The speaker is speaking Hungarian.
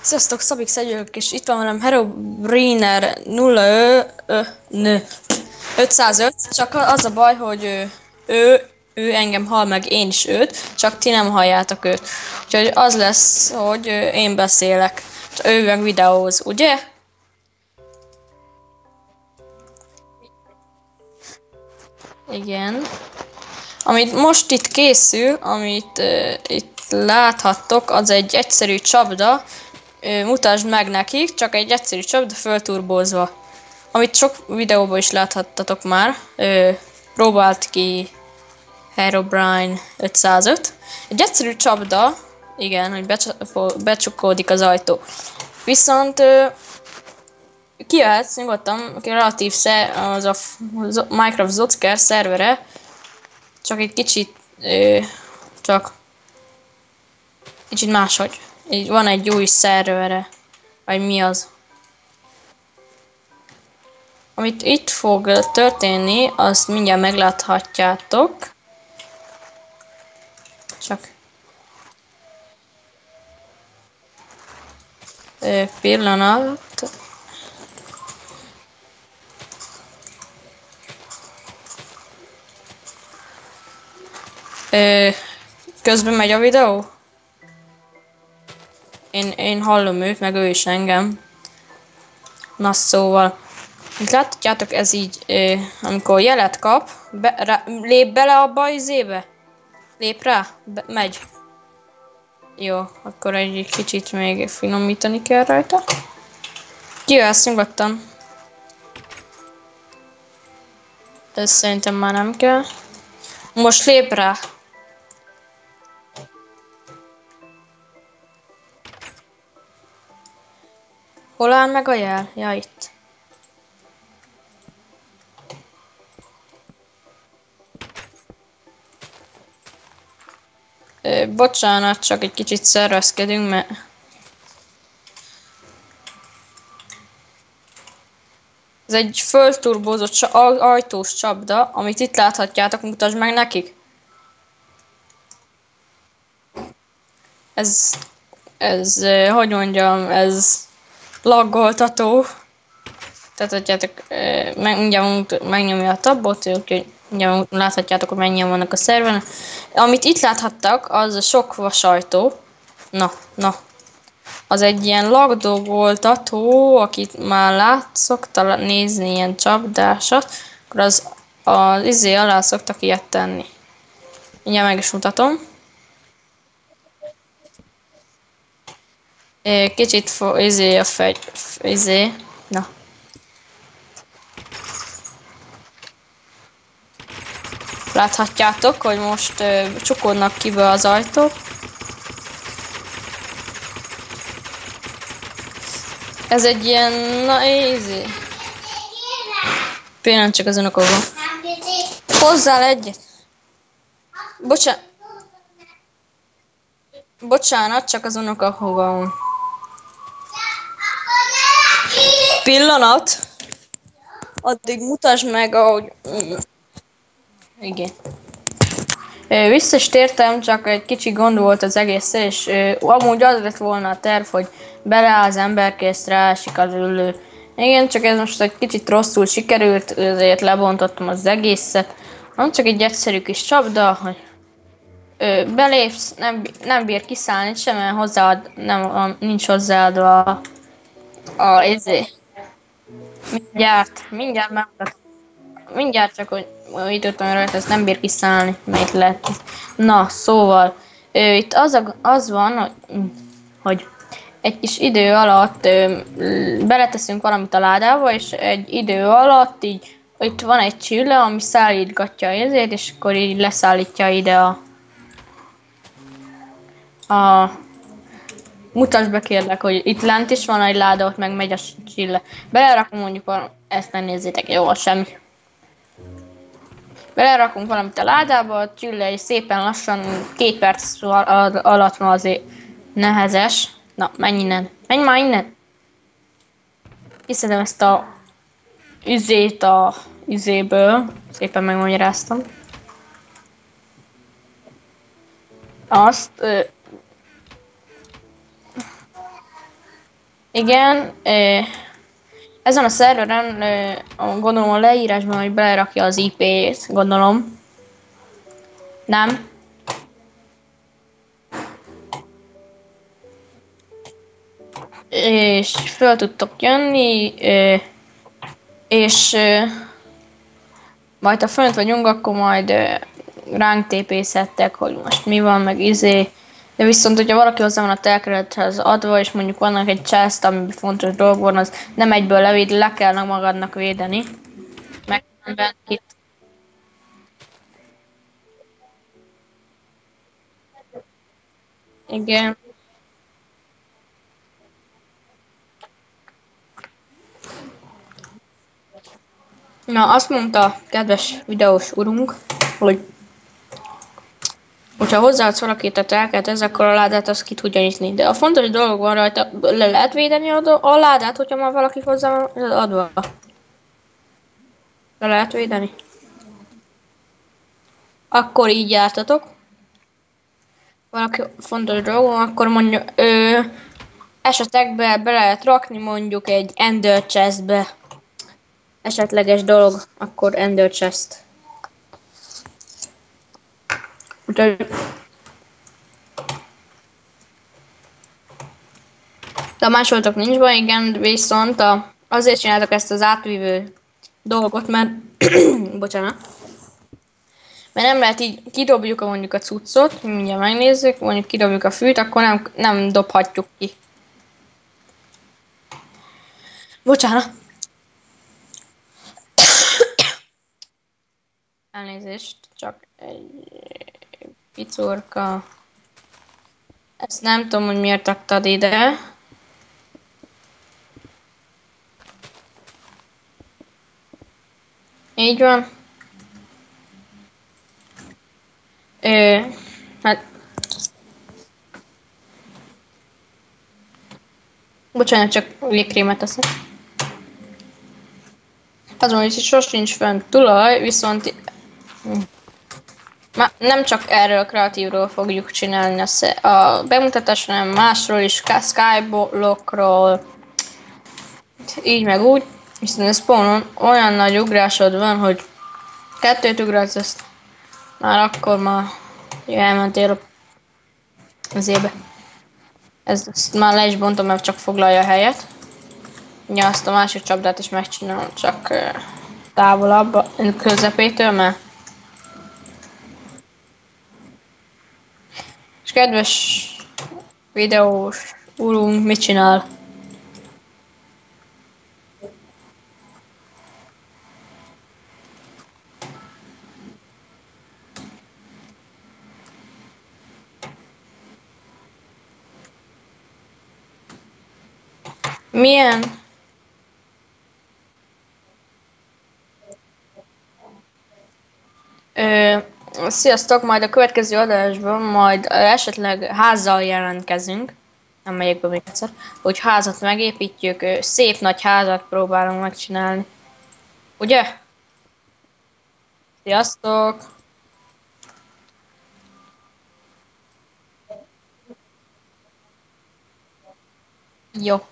Sziasztok, Szabik Szegyők, és itt van velem Herobriner 505, csak az a baj, hogy ő engem hall meg, én is őt, csak ti nem halljátok őt. Úgyhogy az lesz, hogy én beszélek, és ő meg videóz, ugye? Igen. Amit most itt készül, amit itt láthattok, az egy egyszerű csapda. Mutasd meg nekik, csak egy egyszerű csapda fölturbózva. Amit sok videóban is láthattatok már. Próbált ki Herobrine 505. Egy egyszerű csapda, igen, hogy becsukódik az ajtó. Viszont kijöhetsz nyugodtan, relatív az a Minecraft Zocker szervere, csak egy kicsit, csak kicsit máshogy. Így van egy új szervere, vagy mi az. Amit itt fog történni, azt mindjárt megláthatjátok. Csak pillanat. Közben megy a videó? Én hallom őt, meg ő is engem. Na szóval, mint láthatjátok, ez így, amikor jelet kap, lép bele abba az izébe? Lép rá? Megy. Jó, akkor egy kicsit még finomítani kell rajta. Kijössz nyugodtan. Ez szerintem már nem kell. Most lép rá. Hol áll meg a jel? Ja, itt. Bocsánat, csak egy kicsit szervezkedünk, mert... Ez egy fölturbózott ajtós csapda, amit itt láthatjátok, mutasd meg nekik. Hogy mondjam, ez laggoltató. Tehát látjátok, mindjárt megnyomja a tabot, úgyhogy mindjárt láthatjátok, hogy mennyien vannak a szerven. Amit itt láthattak, az a sok vasajtó. Na. Az egy ilyen lagdolgoltató, akit már szokta nézni ilyen csapdásat, akkor az izé alá szoktak ilyet tenni. Mindjárt meg is mutatom. Kicsit izé a na. Láthatjátok, hogy most csukódnak ki be az ajtók. Ez egy ilyen, na izé. Pillanat, csak az unokon van. Hozzál egyet. Bocsánat, csak az unokahol van. Pillanat. Addig mutasd meg, ahogy... Igen. Vissza is tértem, csak egy kicsi gond volt az egésszel, és amúgy az lett volna a terv, hogy beleáll az emberkész, ráesik az ülő. Igen, csak ez most egy kicsit rosszul sikerült, ezért lebontottam az egészet. Nem csak egy egyszerű kis csapda, hogy belépsz, nem bír kiszállni sem, mert hozzáad, nincs hozzáadva izé. Mindjárt megmutatom. Mindjárt csak, hogy időttem rajta, ez nem bír kiszállni, melyik lehet. Na, szóval, itt az van, hogy egy kis idő alatt beleteszünk valamit a ládába, és egy idő alatt így itt van egy csille, ami szállítgatja ezért, és akkor így leszállítja ide mutasd be kérlek, hogy itt lent is van egy láda, ott meg megy a csille. Belerakom mondjuk ezt nem nézzétek, jó, semmi. Belerakunk valamit a ládába, a csille és szépen lassan 2 perc alatt van azért nehezes. Na, menj innen. Menj már innen! Kiszedem ezt a üzét a üzéből. Szépen megmagyaráztam. Azt Igen, ezen a szerveren gondolom a leírásban, hogy belerakja az IP-t, gondolom. Nem? És föl tudtok jönni, és majd ha fönt vagyunk, akkor majd ránk tépészettek, hogy most mi van, meg izé. De viszont, hogyha valaki hozzá van a telkerethez adva, és mondjuk vannak egy chest, amiben fontos dolog van, az nem egyből levéd, le kell magadnak védeni. Meg kit. Igen. Na, azt mondta kedves videós urunk, hogy hogyha hozzáadsz valakit a telkethez, akkor a ládát azt ki tudja nyitni. De a fontos dolog van rajta, le lehet védeni a ládát, hogyha már valaki hozzá van adva. Le lehet védeni. Akkor így jártatok. Valaki fontos dolog van, akkor mondjuk esetekbe be lehet rakni mondjuk egy Ender Chestbe. Esetleges dolog, akkor Ender Chest. Úgyhogy de a másoltok nincs baj, igen, viszont azért csináltak ezt az átvívő dolgot, mert bocsánat. Mert nem lehet így, kidobjuk mondjuk a cuccot, mindjárt megnézzük, mondjuk kidobjuk a fűt, akkor nem dobhatjuk ki. Bocsánat. Elnézést, csak egy picurka. Ezt nem tudom, hogy miért raktad ide. Így van. Hát... Bocsánat, csak végkrémet teszek. Azon, hogy sos nincs fent tulaj, viszont... Nem csak erről a kreatívról fogjuk csinálni a bemutatást, hanem másról is, Skyblockról, így meg úgy. Viszont a spawnon olyan nagy ugrásod van, hogy kettőt ugrálsz, ezt már akkor már elmentél az ébe. Ezt már le is bontom, mert csak foglalja a helyet. Ja, azt a másik csapdát is megcsinálom, csak távolabb, közepétől, mert... És kedves videós úrunk mit csinál? Milyen? Sziasztok, majd a következő adásban majd esetleg házzal jelentkezünk. Nem megyek be még egyszer. Hogy házat megépítjük, szép nagy házat próbálunk megcsinálni. Ugye? Sziasztok! Jó.